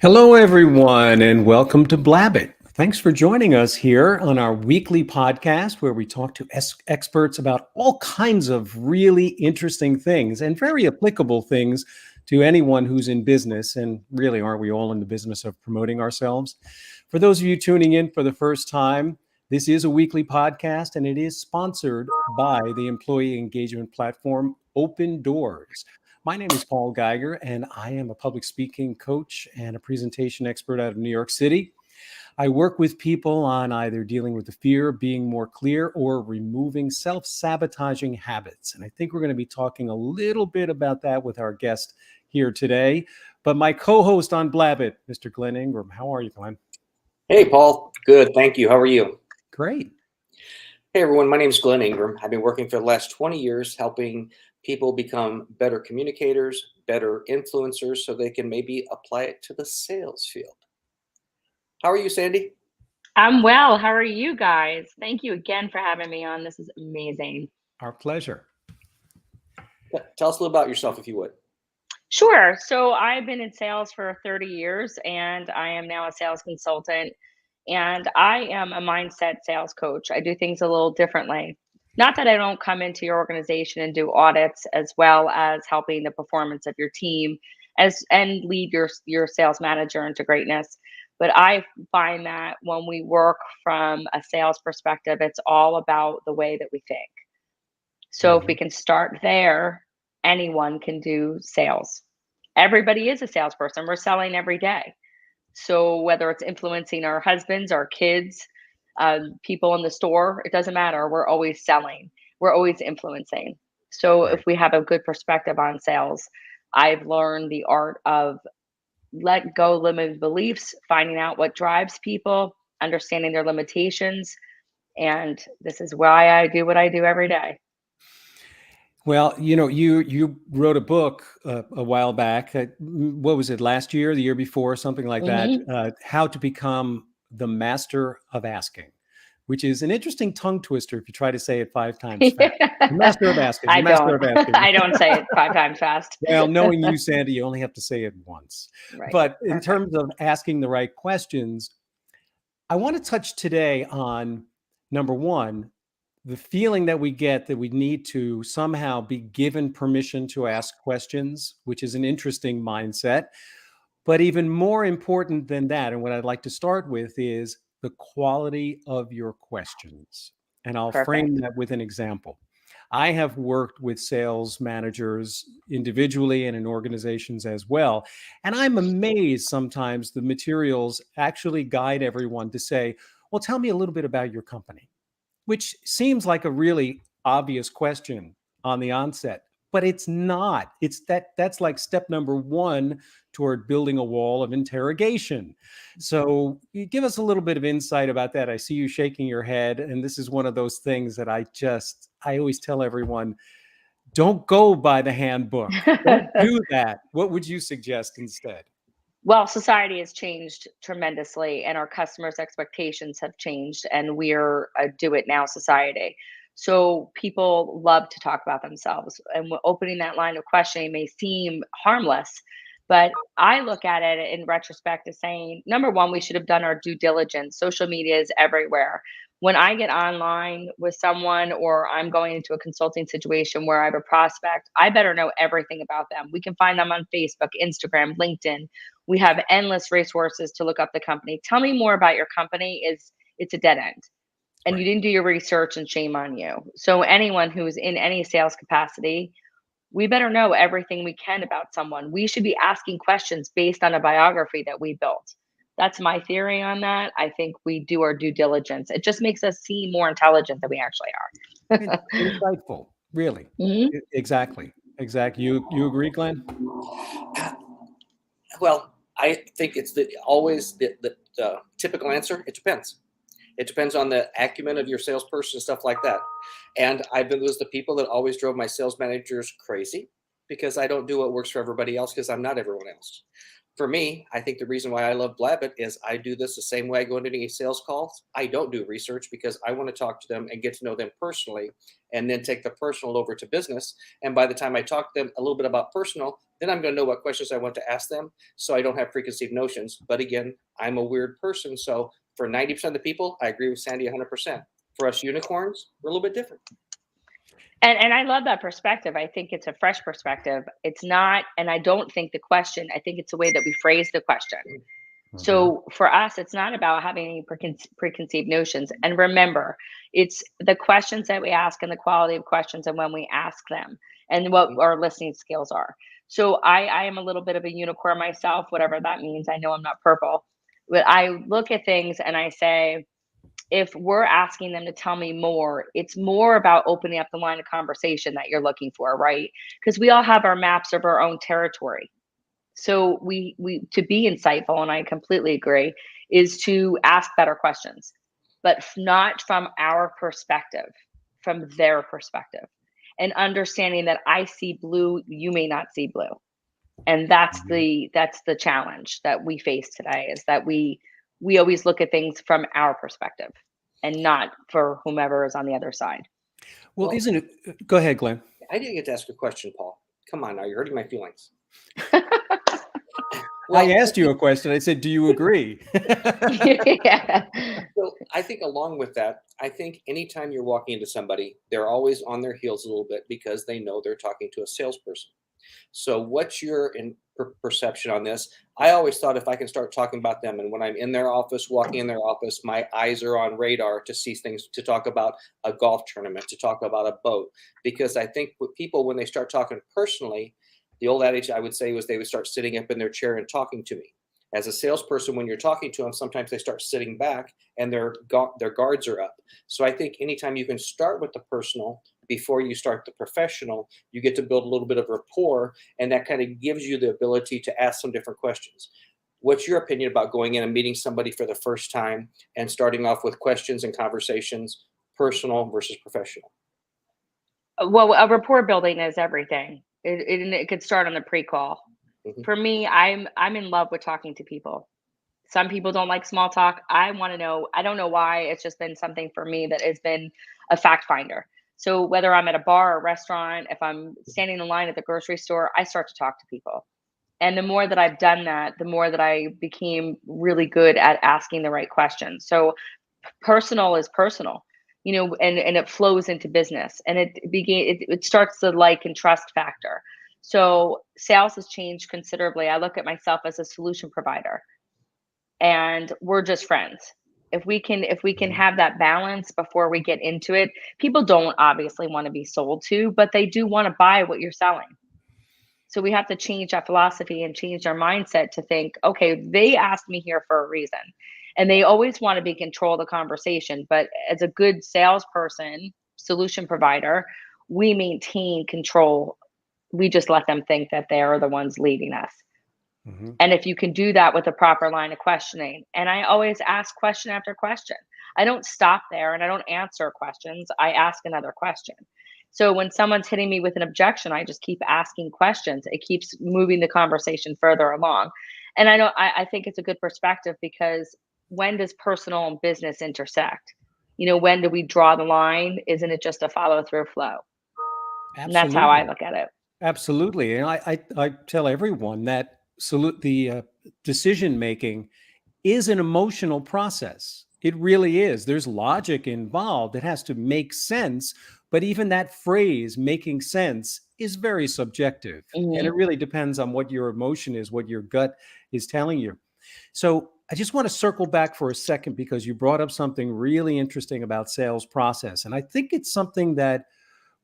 Hello, everyone, and welcome to Blabbit. Thanks for joining us here on our weekly podcast where we talk to experts about all kinds of really interesting things and very applicable things to anyone who's in business. And really, aren't we all in the business of promoting ourselves? For those of you tuning in for the first time, this is a weekly podcast and it is sponsored by the employee engagement platform Open Doors. My name is Paul Geiger, and I am a public speaking coach and a presentation expert out of New York City. I work with people on either dealing with the fear of being more clear or removing self-sabotaging habits. And I think we're going to be talking a little bit about that with our guest here today. But my co-host on Blabbit, Mr. Glenn Ingram. How are you, Glenn? Hey, Paul. Good. Thank you. How are you? Great. Hey, everyone. My name is Glenn Ingram. I've been working for the last 20 years helping people become better communicators, better influencers, so they can maybe apply it to the sales field. How are you, Sandy? I'm well. How are you guys? Thank you again for having me on. This is amazing. Our pleasure. Tell us a little about yourself, if you would. Sure. So I've been in sales for 30 years and I am now a sales consultant and I am a mindset sales coach. I do things a little differently. Not that I don't come into your organization and do audits as well as helping the performance of your team and lead your sales manager into greatness. But I find that when we work from a sales perspective, it's all about the way that we think. So if we can start there, anyone can do sales. Everybody is a salesperson. We're selling every day. So whether it's influencing our husbands, our kids, people in the store, it doesn't matter. We're always selling. We're always influencing. So Right. if we have a good perspective on sales, I've learned the art of let go limited beliefs, finding out what drives people, understanding their limitations. And this is why I do what I do every day. Well, you wrote a book a while back. What was it, last year, the year before, something like that? Mhm. How to become the master of asking, which is an interesting tongue twister if you try to say it 5 times fast. The master of asking. The I master don't. of asking. I don't say it 5 times fast. Well, knowing you, Sandy, you only have to say it once. Right. But in Perfect. terms of asking the right questions, I want to touch today on number one, the feeling that we get that we need to somehow be given permission to ask questions, which is an interesting mindset. But even more important than that, and what I'd like to start with is the quality of your questions. And I'll frame Perfect. that with an example. I have worked with sales managers individually and in organizations as well. And I'm amazed sometimes the materials actually guide everyone to say, well, tell me a little bit about your company, which seems like a really obvious question on the onset, but it's not. That's like step number one toward building a wall of interrogation. So you give us a little bit of insight about that. I see you shaking your head, and this is one of those things that I always tell everyone, don't go by the handbook. Don't do that. What would you suggest instead? Well, society has changed tremendously, and our customers' expectations have changed, and we're a do it now society. So people love to talk about themselves, and opening that line of questioning may seem harmless, but I look at it in retrospect as saying, number one, we should have done our due diligence. Social media is everywhere. When I get online with someone or I'm going into a consulting situation where I have a prospect, I better know everything about them. We can find them on Facebook, Instagram, LinkedIn. We have endless resources to look up the company. Tell me more about your company. It's a dead end. And you Right. didn't do your research and shame on you. So anyone who's in any sales capacity, we better know everything we can about someone. We should be asking questions based on a biography that we built. That's my theory on that. I think we do our due diligence. It just makes us seem more intelligent than we actually are. Insightful, really. Mhm. Exactly. Exactly. You agree, Glenn? Well, I think it's always the typical answer. It depends. It depends on the acumen of your salesperson and stuff like that. And I've been those the people that always drove my sales managers crazy because I don't do what works for everybody else because I'm not everyone else. For me, I think the reason why I love Blabbit is I do this the same way I go into any sales calls. I don't do research because I want to talk to them and get to know them personally and then take the personal over to business. And by the time I talk to them a little bit about personal, then I'm going to know what questions I want to ask them so I don't have preconceived notions. But again, I'm a weird person. So for 90% of the people, I agree with Sandy 100%. For us unicorns, we're a little bit different. And I love that perspective. I think it's a fresh perspective. It's not, and I don't think the question, I think it's the way that we phrase the question. So for us, it's not about having any preconceived notions. And remember, it's the questions that we ask and the quality of questions and when we ask them and what our listening skills are. So I am a little bit of a unicorn myself, whatever that means. I know I'm not purple, but I look at things and I say, if we're asking them to tell me more, it's more about opening up the line of conversation that you're looking for, right? Because we all have our maps of our own territory. So we to be insightful, and I completely agree, is to ask better questions, but not from our perspective, from their perspective, and understanding that I see blue, you may not see blue, and that's the challenge that we face today is that we always look at things from our perspective and not for whomever is on the other side. Well, isn't it? Go ahead, Glenn. I didn't get to ask a question, Paul. Come on now, you're hurting my feelings. I asked you a question. I said, do you agree? Yeah. So I think along with that, I think anytime you're walking into somebody, they're always on their heels a little bit because they know they're talking to a salesperson. So what's your perception on this? I always thought if I can start talking about them, and when I'm in their office, walking in their office, my eyes are on radar to see things, to talk about a golf tournament, to talk about a boat. Because I think with people, when they start talking personally, the old adage I would say was they would start sitting up in their chair and talking to me. As a salesperson, when you're talking to them, sometimes they start sitting back and their guards are up. So I think anytime you can start with the personal before you start the professional, you get to build a little bit of rapport, and that kind of gives you the ability to ask some different questions. What's your opinion about going in and meeting somebody for the first time and starting off with questions and conversations, personal versus professional? Well, a rapport building is everything. It could start on the pre-call. For me, I'm in love with talking to people. Some people don't like small talk. I want to know. I don't know why. It's just been something for me that has been a fact finder. So whether I'm at a bar or restaurant, if I'm standing in line at the grocery store, I start to talk to people. And the more that I've done that, the more that I became really good at asking the right questions. So personal is personal, and it flows into business, and it starts the like and trust factor. So sales has changed considerably. I look at myself as a solution provider, and we're just friends. If we can have that balance before we get into it, people don't obviously want to be sold to, but they do want to buy what you're selling. So we have to change our philosophy and change our mindset to think, okay, they asked me here for a reason. And they always want to be in control of the conversation. But as a good salesperson, solution provider, we maintain control. We just let them think that they are the ones leading us. And if you can do that with a proper line of questioning, and I always ask question after question. I don't stop there and I don't answer questions. I ask another question. So when someone's hitting me with an objection, I just keep asking questions. It keeps moving the conversation further along. And I think it's a good perspective because when does personal and business intersect? When do we draw the line? Isn't it just a follow through flow? And that's how I look at it. Absolutely. And I tell everyone that the decision making is an emotional process. It really is. There's logic involved. It has to make sense. But even that phrase, making sense, is very subjective. And it really depends on what your emotion is, what your gut is telling you. So I just want to circle back for a second because you brought up something really interesting about sales process. And I think it's something that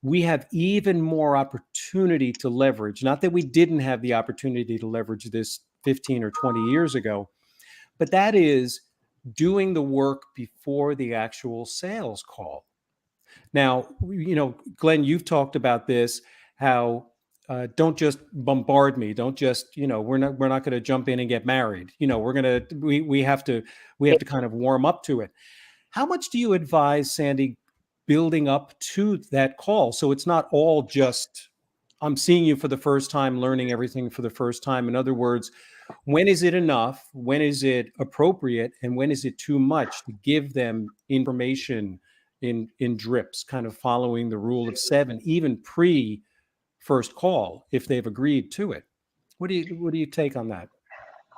we have even more opportunity to leverage. Not that we didn't have the opportunity to leverage this 15 or 20 years ago, but that is doing the work before the actual sales call. Now, Glenn, you've talked about this, how don't just bombard me. Don't just, we're not going to jump in and get married. We have to kind of warm up to it. How much do you advise, Sandy, building up to that call? So it's not all just, I'm seeing you for the first time, learning everything for the first time. In other words, when is it enough? When is it appropriate? And when is it too much to give them information in drips, kind of following the rule of seven, even pre first call, if they've agreed to it? What do you take on that?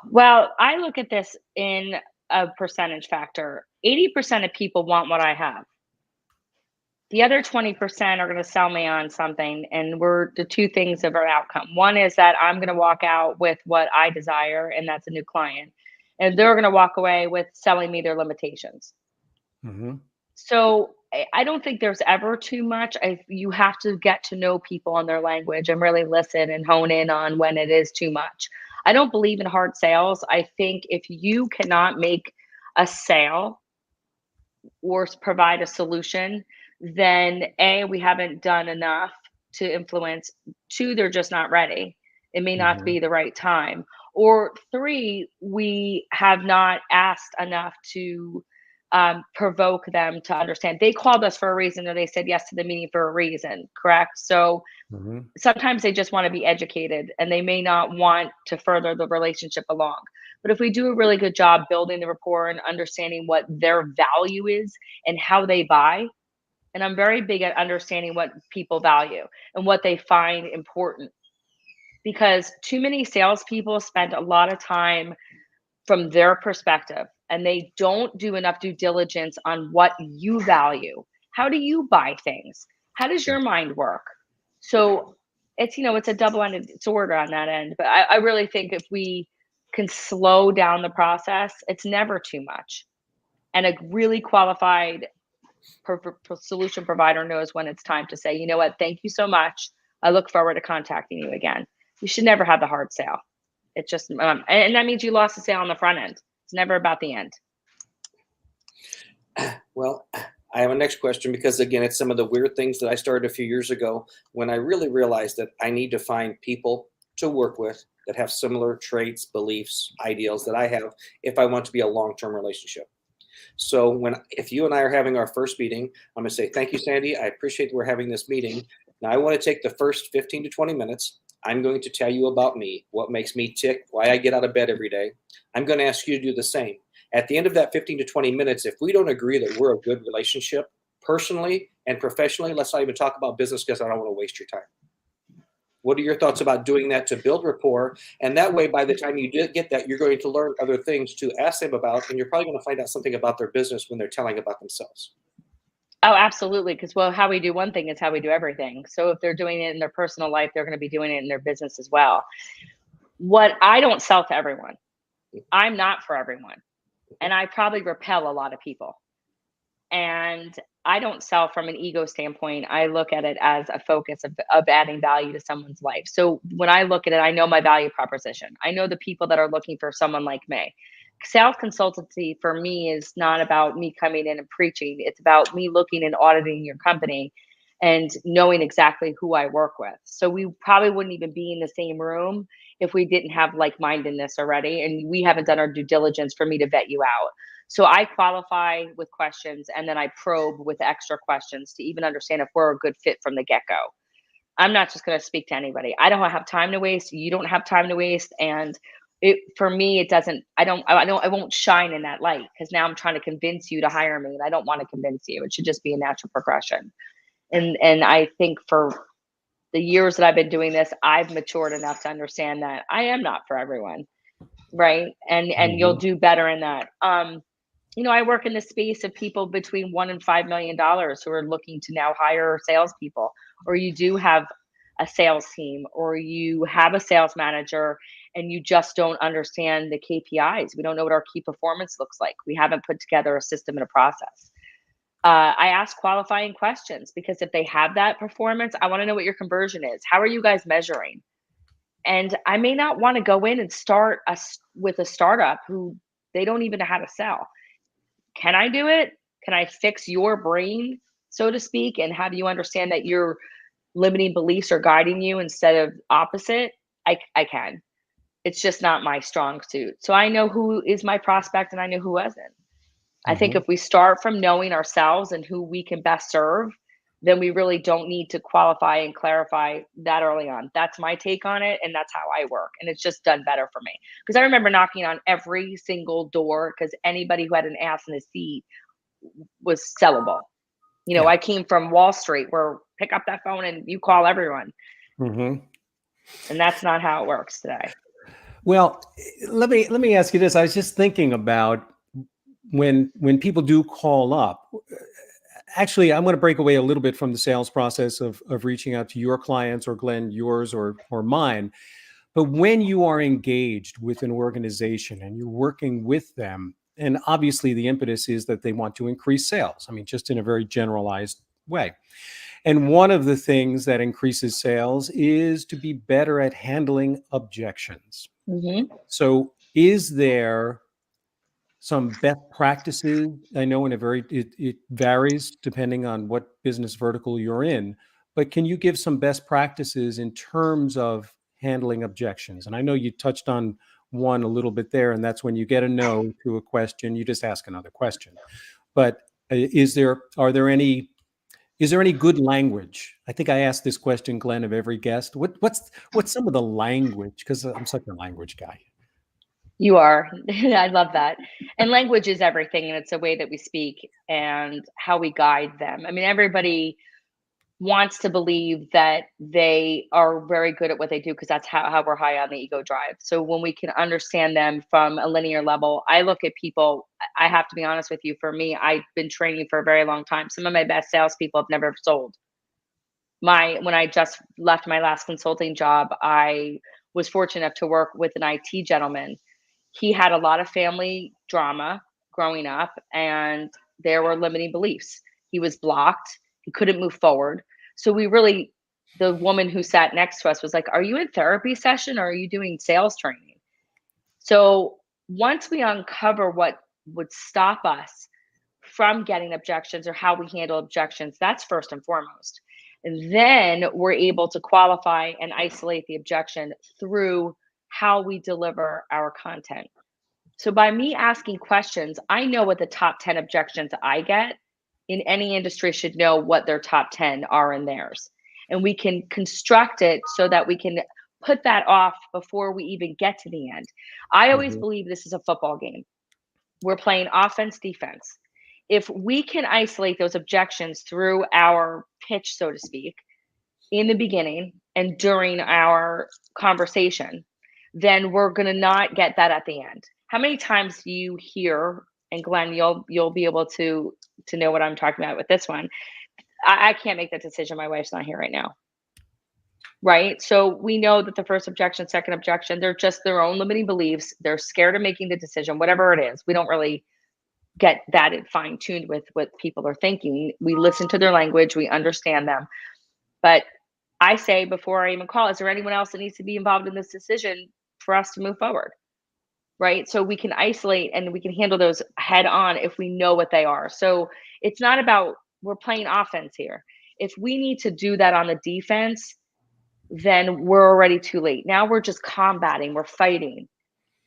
Well, I look at this in a percentage factor. 80% of people want what I have. The other 20% are going to sell me on something. And we're the two things of our outcome. One is that I'm going to walk out with what I desire, and that's a new client. And they're going to walk away with selling me their limitations. Mm-hmm. So I don't think there's ever too much. You have to get to know people on their language and really listen and hone in on when it is too much. I don't believe in hard sales. I think if you cannot make a sale or provide a solution, then A, we haven't done enough to influence. Two, they're just not ready. It may not Mm-hmm. be the right time. Or three, we have not asked enough to provoke them to understand. They called us for a reason, or they said yes to the meeting for a reason, correct? So Mm-hmm. sometimes they just want to be educated and they may not want to further the relationship along. But if we do a really good job building the rapport and understanding what their value is and how they buy, and I'm very big at understanding what people value and what they find important, because too many salespeople spend a lot of time from their perspective and they don't do enough due diligence on what you value. How do you buy things? How does your mind work? So it's a double-ended sword on that end. But I really think if we can slow down the process, it's never too much. And a really qualified solution provider knows when it's time to say, you know what, thank you so much. I look forward to contacting you again. You should never have the hard sale. It just, and that means you lost the sale on the front end. It's never about the end. Well, I have a next question because, again, it's some of the weird things that I started a few years ago when I really realized that I need to find people to work with that have similar traits, beliefs, ideals that I have if I want to be a long-term relationship. So if you and I are having our first meeting, I'm going to say, thank you, Sandy. I appreciate that we're having this meeting. Now I want to take the first 15 to 20 minutes. I'm going to tell you about me, what makes me tick, why I get out of bed every day. I'm going to ask you to do the same. At the end of that 15 to 20 minutes, if we don't agree that we're a good relationship, personally and professionally, let's not even talk about business because I don't want to waste your time. What are your thoughts about doing that to build rapport? And that way, by the time you get that, you're going to learn other things to ask them about, and you're probably going to find out something about their business when they're telling about themselves. Oh, absolutely. Because, well, how we do one thing is how we do everything. So if they're doing it in their personal life, they're going to be doing it in their business as well. What I don't sell to everyone. I'm not for everyone. And I probably repel a lot of people. And I don't sell from an ego standpoint. I look at it as a focus of adding value to someone's life. So when I look at it, I know my value proposition. I know the people that are looking for someone like me. Sales consultancy for me is not about me coming in and preaching. It's about me looking and auditing your company and knowing exactly who I work with. So we probably wouldn't even be in the same room if we didn't have like-mindedness already. And we haven't done our due diligence for me to vet you out. So I qualify with questions and then I probe with extra questions to even understand if we're a good fit from the get-go. I'm not just going to speak to anybody. I don't have time to waste. You don't have time to waste. And for me, it doesn't, I won't shine in that light because now I'm trying to convince you to hire me and I don't want to convince you. It should just be a natural progression. And I think for the years that I've been doing this, I've matured enough to understand that I am not for everyone. Right. And you'll do better in that. I work in the space of people between $1 and $5 million who are looking to now hire salespeople, or you do have a sales team, or you have a sales manager and you just don't understand the KPIs. We don't know what our key performance looks like. We haven't put together a system and a process. I ask qualifying questions because if they have that performance, I want to know what your conversion is. How are you guys measuring? And I may not want to go in and start with a startup who they don't even know how to sell. Can I do it? Can I fix your brain, so to speak, and have you understand that your limiting beliefs are guiding you instead of opposite? I can. It's just not my strong suit. So I know who is my prospect and I know who isn't. I think if we start from knowing ourselves and who we can best serve, then we really don't need to qualify and clarify that early on. That's my take on it, and that's how I work, and it's just done better for me. Because I remember knocking on every single door because anybody who had an ass in a seat was sellable. Yeah. I came from Wall Street where pick up that phone and you call everyone, Hmm. and that's not how it works today. Well, let me ask you this. I was just thinking about when people do call up. Actually, I'm going to break away a little bit from the sales process of reaching out to your clients, or Glenn, yours or mine. But when you are engaged with an organization and you're working with them, and obviously the impetus is that they want to increase sales. I mean, just in a very generalized way. And one of the things that increases sales is to be better at handling objections. Hmm. So is there some best practices? I know it varies depending on what business vertical you're in, but can you give some best practices in terms of handling objections? And I know you touched on one a little bit there, and that's when you get a no to a question, you just ask another question. But is there any good language? I think I asked this question, Glenn, of every guest. What's some of the language? Because I'm such a language guy. You are. I love that. And language is everything, and it's a way that we speak and how we guide them. I mean, everybody wants to believe that they are very good at what they do because that's how we're high on the ego drive. So when we can understand them from a linear level, I look at people. I have to be honest with you. For me, I've been training for a very long time. Some of my best salespeople have never sold. When I just left my last consulting job, I was fortunate enough to work with an IT gentleman. He had a lot of family drama growing up, and there were limiting beliefs. He was blocked. He couldn't move forward. So the woman who sat next to us was like, "Are you in therapy session or are you doing sales training?" So once we uncover what would stop us from getting objections or how we handle objections, that's first and foremost. And then we're able to qualify and isolate the objection through how we deliver our content. So by me asking questions, I know what the top 10 objections I get in any industry should know what their top 10 are in theirs. And we can construct it so that we can put that off before we even get to the end. I always Mhm. believe this is a football game. We're playing offense, defense. If we can isolate those objections through our pitch, so to speak, in the beginning and during our conversation, then we're going to not get that at the end. How many times do you hear, and Glenn, you'll be able to know what I'm talking about with this one. I can't make that decision. My wife's not here right now. Right. So we know that the first objection, second objection, they're just their own limiting beliefs. They're scared of making the decision, whatever it is. We don't really get that fine tuned with what people are thinking. We listen to their language, we understand them. But I say before I even call, is there anyone else that needs to be involved in this decision for us to move forward? Right. So we can isolate and we can handle those head on if we know what they are. So it's not about we're playing offense here. If we need to do that on the defense, then we're already too late. Now we're just combating, we're fighting,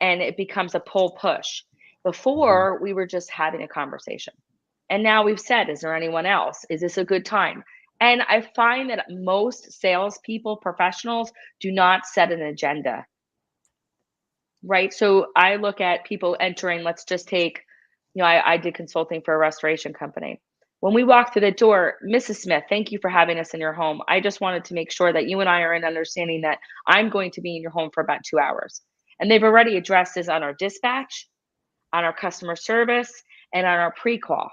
and it becomes a pull push. Mhm. Before, we were just having a conversation. And now we've said, is there anyone else? Is this a good time? And I find that most salespeople, professionals, do not set an agenda, right? So I look at people entering, let's just take, I did consulting for a restoration company. When we walk through the door, Mrs. Smith, thank you for having us in your home. I just wanted to make sure that you and I are in understanding that I'm going to be in your home for about 2 hours. And they've already addressed this on our dispatch, on our customer service, and on our pre-call.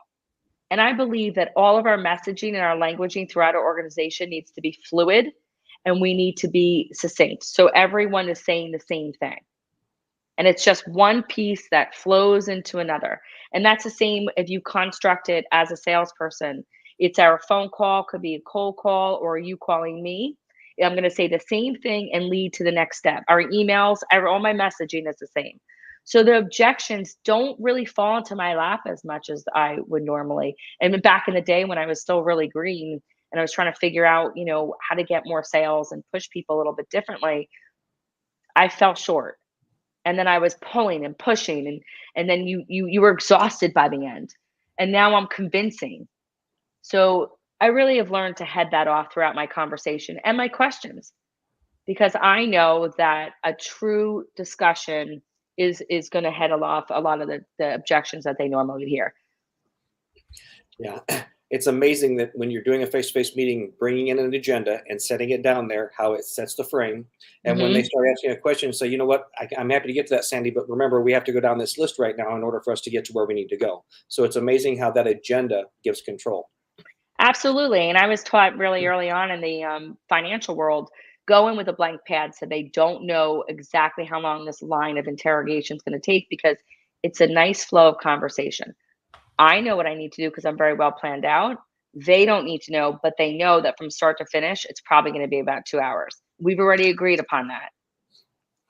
And I believe that all of our messaging and our languaging throughout our organization needs to be fluid and we need to be succinct. So everyone is saying the same thing. And it's just one piece that flows into another. And that's the same if you construct it as a salesperson. It's our phone call, could be a cold call or you calling me. I'm going to say the same thing and lead to the next step. Our emails, all my messaging is the same. So the objections don't really fall into my lap as much as I would normally. And back in the day when I was still really green and I was trying to figure out, how to get more sales and push people a little bit differently, I fell short. And then I was pulling and pushing and then you were exhausted by the end. And now I'm convincing. So I really have learned to head that off throughout my conversation and my questions, because I know that a true discussion is going to head off a lot of the objections that they normally hear. Yeah. It's amazing that when you're doing a face-to-face meeting, bringing in an agenda and setting it down there, how it sets the frame. And when they Hmm. start asking a question, say, you know what, I'm happy to get to that, Sandy, but remember, we have to go down this list right now in order for us to get to where we need to go. So it's amazing how that agenda gives control. Absolutely. And I was taught really early on in the financial world, go in with a blank pad so they don't know exactly how long this line of interrogation is going to take, because it's a nice flow of conversation. I know what I need to do because I'm very well planned out. They don't need to know, but they know that from start to finish, it's probably going to be about 2 hours. We've already agreed upon that.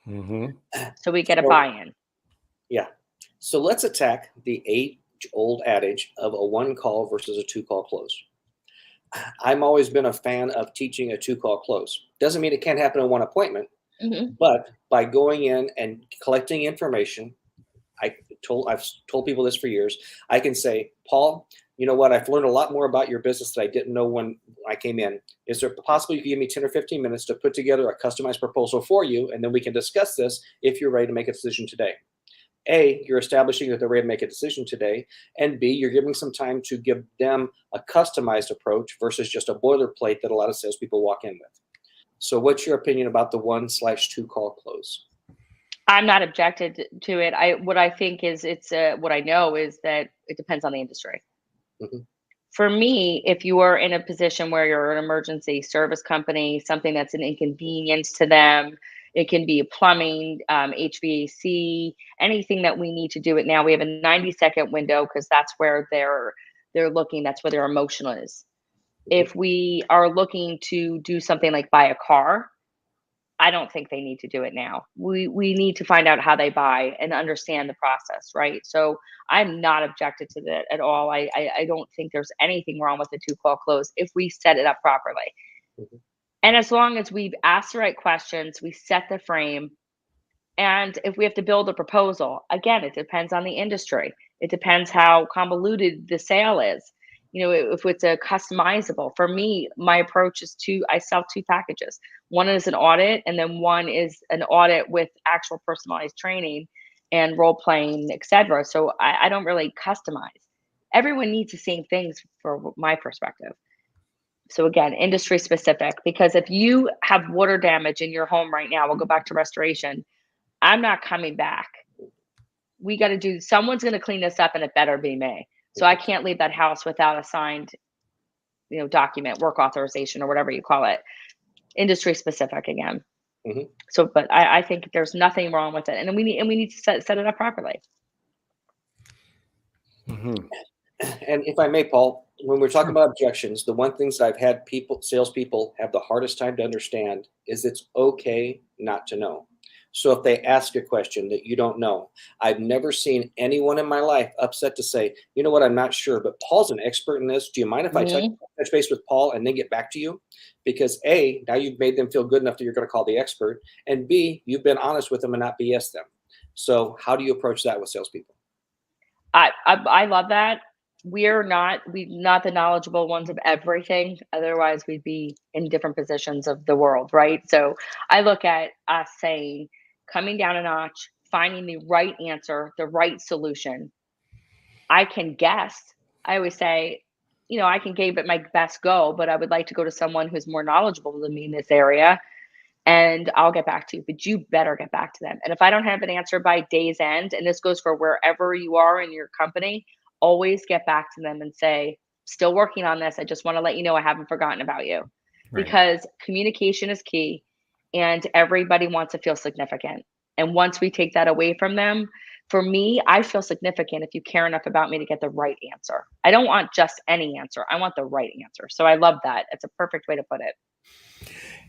Hmm. So we get a So, buy in. yeah. So let's attack the age-old adage of a one call versus a two call close. I've always been a fan of teaching a two call close. Doesn't mean it can't happen in one appointment, Hmm. but by going in and collecting information, I've told people this for years. I can say, Paul, you know what? I've learned a lot more about your business that I didn't know when I came in. Is there possible you can give me 10 or 15 minutes to put together a customized proposal for you, and then we can discuss this if you're ready to make a decision today? A, you're establishing that they're ready to make a decision today, and B, you're giving some time to give them a customized approach versus just a boilerplate that a lot of salespeople walk in with. So, what's your opinion about the 1/2 call close? I'm not objected to it. What I think is what I know is that it depends on the industry. Mhm. For me, if you are in a position where you're an emergency service company, something that's an inconvenience to them, it can be plumbing, HVAC, anything that we need to do it now. We have a 90-second window because that's where they're looking. That's where their emotion is. Mhm. If we are looking to do something like buy a car, I don't think they need to do it now. We need to find out how they buy and understand the process, right? So I'm not objected to that at all. I don't think there's anything wrong with the two call close if we set it up properly. Mhm. And as long as we've asked the right questions, we set the frame, and if we have to build a proposal, again, it depends on the industry. It depends how convoluted the sale is. If it's a customizable, for me, my approach is I sell two packages. One is an audit, and then one is an audit with actual personalized training and role playing, etc. So I don't really customize. Everyone needs the same things for my perspective. So again, industry specific, because if you have water damage in your home right now, we'll go back to restoration. I'm not coming back. Someone's going to clean this up, and it better be me. So I can't leave that house without a signed, document, work authorization, or whatever you call it. Industry specific again. Mhm. So, but I think there's nothing wrong with it, and we need to set it up properly. Hmm. And if I may, Paul, when we're talking about objections, the one things that I've had salespeople have the hardest time to understand is it's okay not to know. So if they ask a question that you don't know, I've never seen anyone in my life upset to say, you know what, I'm not sure, but Paul's an expert in this. Do you mind if I touch Hmm. base with Paul and then get back to you? Because A, now you've made them feel good enough that you're going to call the expert, and B, you've been honest with them and not BS them. So how do you approach that with salespeople? I love that. We not the knowledgeable ones of everything. Otherwise, we'd be in different positions of the world, right? So I look at us saying, coming down a notch, finding the right answer, the right solution. I can guess. I always say, I can give it my best go, but I would like to go to someone who's more knowledgeable than me in this area, and I'll get back to you. But you better get back to them. And if I don't have an answer by day's end, and this goes for wherever you are in your company, always get back to them and say, still working on this. I just want to let you know I haven't forgotten about you, Right. because communication is key, and everybody wants to feel significant. And once we take that away from them, for me, I feel significant if you care enough about me to get the right answer. I don't want just any answer. I want the right answer. So I love that. It's a perfect way to put it.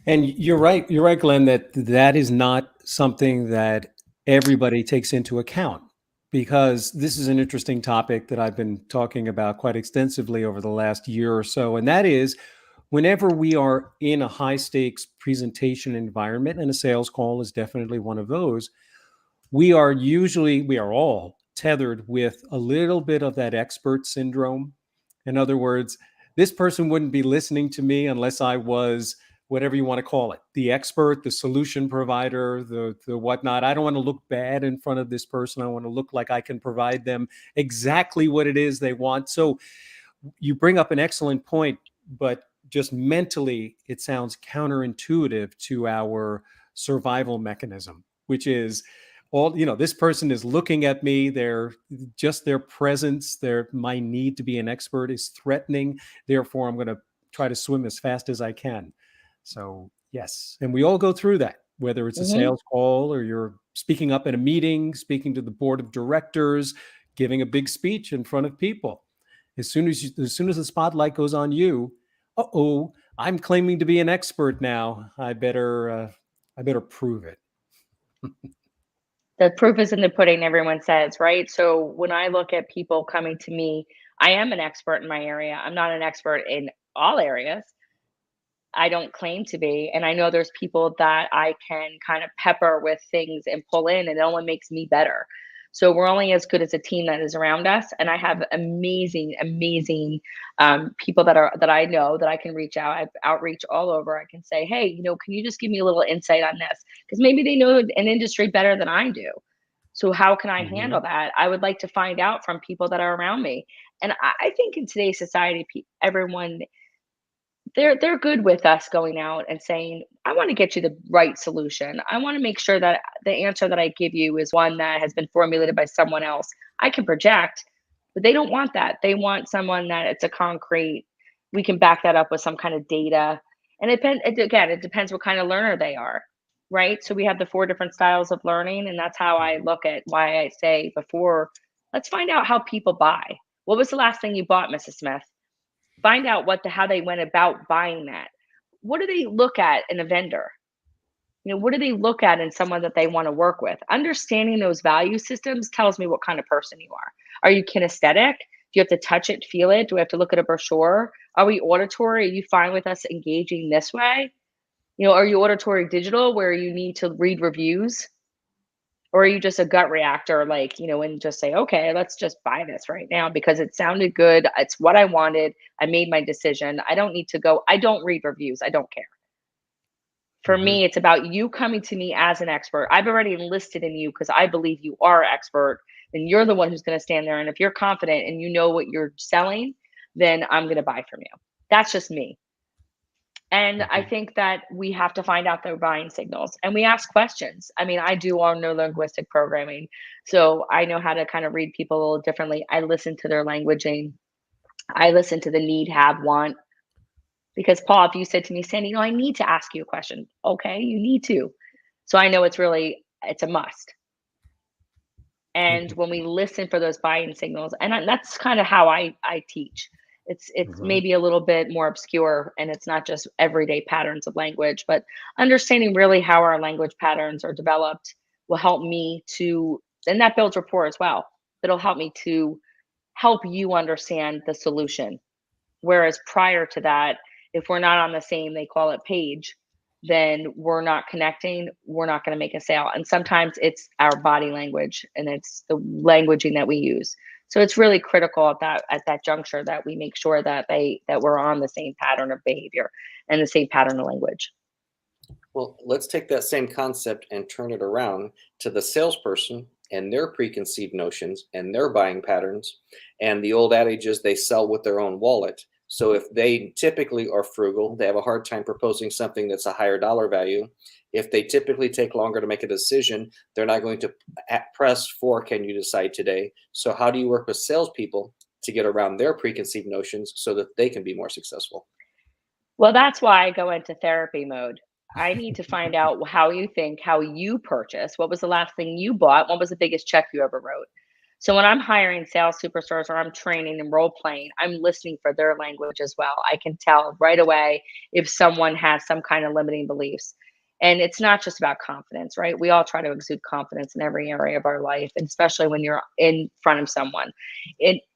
And you're right. You're right, Glenn, that is not something that everybody takes into account, because this is an interesting topic that I've been talking about quite extensively over the last year or so. And that is, whenever we are in a high stakes presentation environment, and a sales call is definitely one of those, we are all tethered with a little bit of that expert syndrome. In other words, this person wouldn't be listening to me unless I was whatever you want to call it, the expert, the solution provider, the whatnot. I don't want to look bad in front of this person. I want to look like I can provide them exactly what it is they want. So you bring up an excellent point, but just mentally, it sounds counterintuitive to our survival mechanism, which is all, this person is looking at me. Their presence, my need to be an expert is threatening. Therefore, I'm going to try to swim as fast as I can. So yes, and we all go through that, whether it's a sales call or you're speaking up at a meeting, speaking to the board of directors, giving a big speech in front of people. As soon as the spotlight goes on you, I'm claiming to be an expert now. I better prove it. The proof is in the pudding, everyone says, right? So when I look at people coming to me, I am an expert in my area. I'm not an expert in all areas. I don't claim to be. And I know there's people that I can kind of pepper with things and pull in, and it only makes me better. So we're only as good as a team that is around us. And I have amazing, amazing people that I know that I can reach out. I have outreach all over. I can say, hey, can you just give me a little insight on this? Because maybe they know an industry better than I do. So how can I handle that? I would like to find out from people that are around me. And I think in today's society, everyone, they're good with us going out and saying, I want to get you the right solution. I want to make sure that the answer that I give you is one that has been formulated by someone else. I can project, but they don't want that. They want someone that it's a concrete, we can back that up with some kind of data. And it depends what kind of learner they are, right? So we have the 4 different styles of learning, and that's how I look at why I say before, let's find out how people buy. What was the last thing you bought, Mrs. Smith? Find out how they went about buying that. What do they look at in a vendor? What do they look at in someone that they want to work with? Understanding those value systems tells me what kind of person you are. Are you kinesthetic? Do you have to touch it, feel it? Do we have to look at a brochure? Are we auditory? Are you fine with us engaging this way? Are you auditory digital where you need to read reviews? Or are you just a gut reactor, and just say, okay, let's just buy this right now because it sounded good. It's what I wanted. I made my decision. I don't need to go. I don't read reviews. I don't care. For me, it's about you coming to me as an expert. I've already enlisted in you because I believe you are expert and you're the one who's going to stand there. And if you're confident and you know what you're selling, then I'm going to buy from you. That's just me. And I think that we have to find out their buying signals and we ask questions. I mean, I do all neurolinguistic programming, so I know how to kind of read people a little differently. I listen to their languaging. I listen to the need, have, want. Because Paul, if you said to me, Sandy, I need to ask you a question. Okay, you need to. So I know it's a must. And when we listen for those buying signals, and that's kind of how I teach. It's maybe a little bit more obscure, and it's not just everyday patterns of language, but understanding really how our language patterns are developed will help me and that builds rapport as well. It'll help me to help you understand the solution. Whereas prior to that, if we're not on the same, they call it page, then we're not connecting, we're not going to make a sale. And sometimes it's our body language and it's the languaging that we use. So it's really critical at that juncture that we make sure that we're on the same pattern of behavior and the same pattern of language. Well, let's take that same concept and turn it around to the salesperson and their preconceived notions and their buying patterns. And the old adage is they sell with their own wallet. So if they typically are frugal, they have a hard time proposing something that's a higher dollar value. If they typically take longer to make a decision, they're not going to press for, can you decide today? So how do you work with salespeople to get around their preconceived notions so that they can be more successful? Well, that's why I go into therapy mode. I need to find out how you think, how you purchase. What was the last thing you bought? What was the biggest check you ever wrote? So when I'm hiring sales superstars or I'm training and role playing, I'm listening for their language as well. I can tell right away if someone has some kind of limiting beliefs. And it's not just about confidence, right? We all try to exude confidence in every area of our life, and especially when you're in front of someone.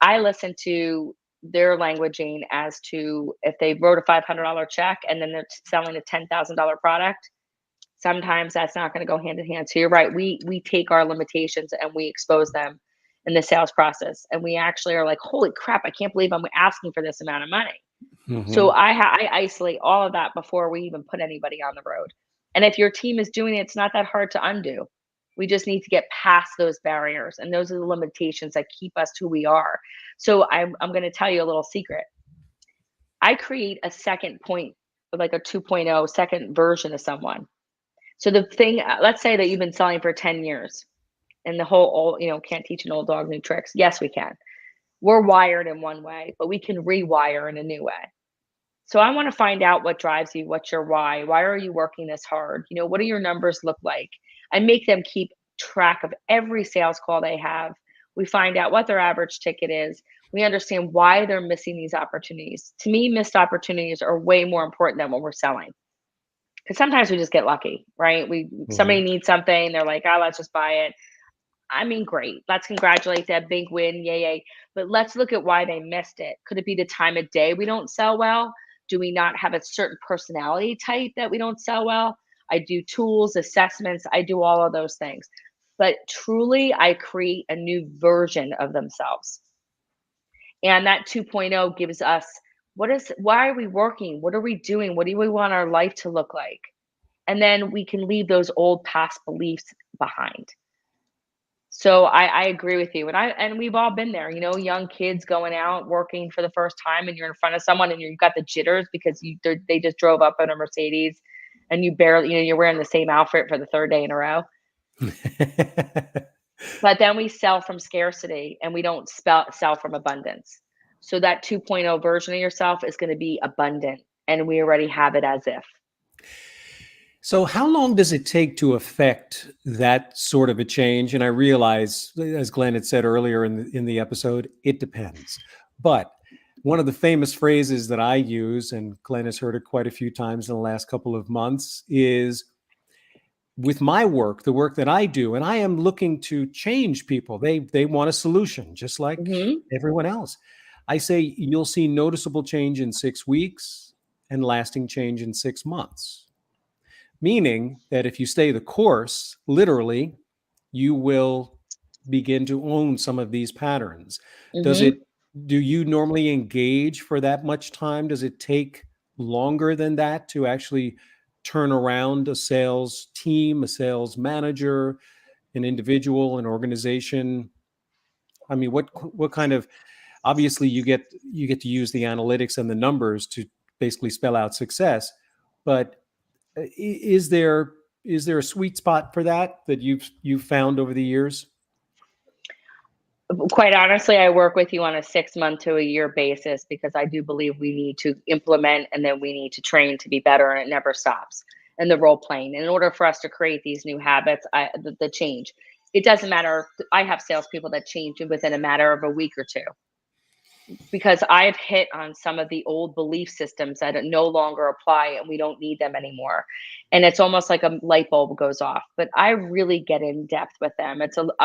I listen to their languaging as to if they wrote a $500 check and then they're selling a $10,000 product. Sometimes that's not going to go hand in hand. So you're right. We take our limitations and we expose them in the sales process. And we actually are like, holy crap, I can't believe I'm asking for this amount of money. So Mhm. I isolate all of that before we even put anybody on the road. And if your team is doing it, it's not that hard to undo. We just need to get past those barriers, and those are the limitations that keep us who we are. So I'm going to tell you a little secret. I create a second point, like a 2.0 second version of someone. So the thing, let's say that you've been selling for 10 years, and the whole old, can't teach an old dog new tricks. Yes, we can. We're wired in one way, but we can rewire in a new way. So I want to find out what drives you, what's your why? Why are you working this hard? What do your numbers look like? I make them keep track of every sales call they have. We find out what their average ticket is. We understand why they're missing these opportunities. To me, missed opportunities are way more important than what we're selling. Because sometimes we just get lucky, right? Somebody Mhm. needs something, they're like, oh, let's just buy it. I mean, great. Let's congratulate that big win. Yay, yay. But let's look at why they missed it. Could it be the time of day we don't sell well? Do we not have a certain personality type that we don't sell well? I do tools, assessments, I do all of those things. But truly, I create a new version of themselves. And that 2.0 gives us why are we working? What are we doing? What do we want our life to look like? And then we can leave those old past beliefs behind. So I agree with you, and we've all been there, young kids going out working for the first time, and you're in front of someone, and you've got the jitters because they just drove up in a Mercedes, and you barely, you're wearing the same outfit for the third day in a row. But then we sell from scarcity, and we don't sell from abundance. So that 2.0 version of yourself is going to be abundant, and we already have it as if. So how long does it take to affect that sort of a change? And I realize, as Glenn had said earlier in the episode, it depends. But one of the famous phrases that I use, and Glenn has heard it quite a few times in the last couple of months, is with my work, the work that I do, and I am looking to change people. They want a solution, just like Hmm. everyone else. I say you'll see noticeable change in 6 weeks and lasting change in 6 months. Meaning that if you stay the course, literally, you will begin to own some of these patterns. Does Hmm. it, do you normally engage for that much time? Does it take longer than that to actually turn around a sales team, a sales manager, an individual, an organization? I mean, what kind of, obviously you get to use the analytics and the numbers to basically spell out success, but is there a sweet spot for that you've found over the years? Quite honestly, I work with you on a 6 month to a year basis because I do believe we need to implement and then we need to train to be better, and it never stops. And the role playing. In order for us to create these new habits, the change, it doesn't matter. I have salespeople that change within a matter of a week or two because I've hit on some of the old belief systems that no longer apply and we don't need them anymore. And it's almost like a light bulb goes off. But I really get in depth with them.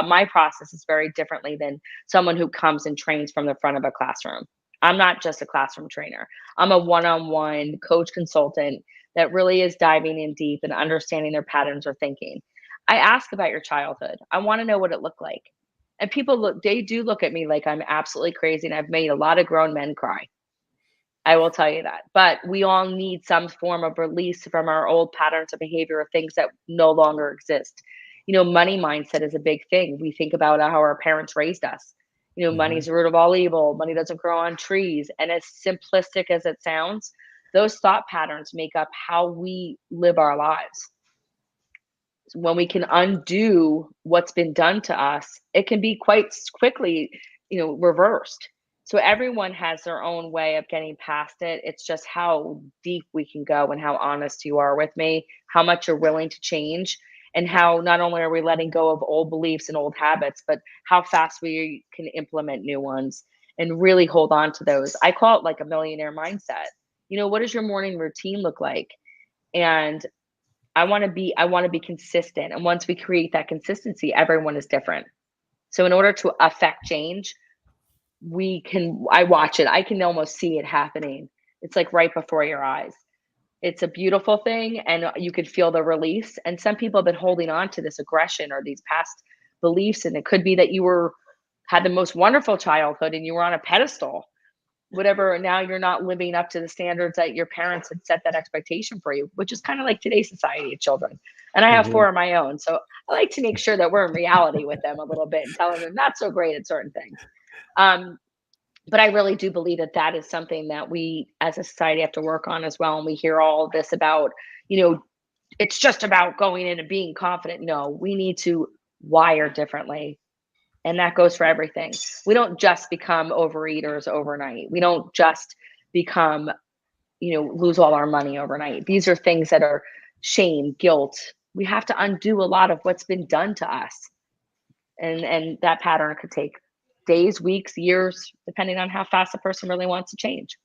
My process is very differently than someone who comes and trains from the front of a classroom. I'm not just a classroom trainer. I'm a one-on-one coach consultant that really is diving in deep and understanding their patterns of thinking. I ask about your childhood. I want to know what it looked like. And they do look at me like I'm absolutely crazy, and I've made a lot of grown men cry. I will tell you that. But we all need some form of release from our old patterns of behavior of things that no longer exist. Money mindset is a big thing. We think about how our parents raised us. Mhm. Money's the root of all evil. Money doesn't grow on trees. And as simplistic as it sounds, those thought patterns make up how we live our lives. When we can undo what's been done to us, it can be quite quickly, reversed. So everyone has their own way of getting past it. It's just how deep we can go and how honest you are with me, how much you're willing to change, and how not only are we letting go of old beliefs and old habits, but how fast we can implement new ones and really hold on to those. I call it like a millionaire mindset. What does your morning routine look like? And I want to be consistent. And once we create that consistency, everyone is different. So in order to affect change, I watch it. I can almost see it happening. It's like right before your eyes. It's a beautiful thing, and you could feel the release. And some people have been holding on to this aggression or these past beliefs, and it could be that you had the most wonderful childhood and you were on a pedestal. whatever, now you're not living up to the standards that your parents had set that expectation for you, which is kind of like today's society of children. And I have Mhm. 4 of my own. So I like to make sure that we're in reality with them a little bit and telling them not so great at certain things. Um, but I really do believe that that is something that we as a society have to work on as well. And we hear all this about, it's just about going in and being confident. No, we need to wire differently. And that goes for everything. We don't just become overeaters overnight. We don't just become, lose all our money overnight. These are things that are shame, guilt. We have to undo a lot of what's been done to us. And that pattern could take days, weeks, years, depending on how fast a person really wants to change.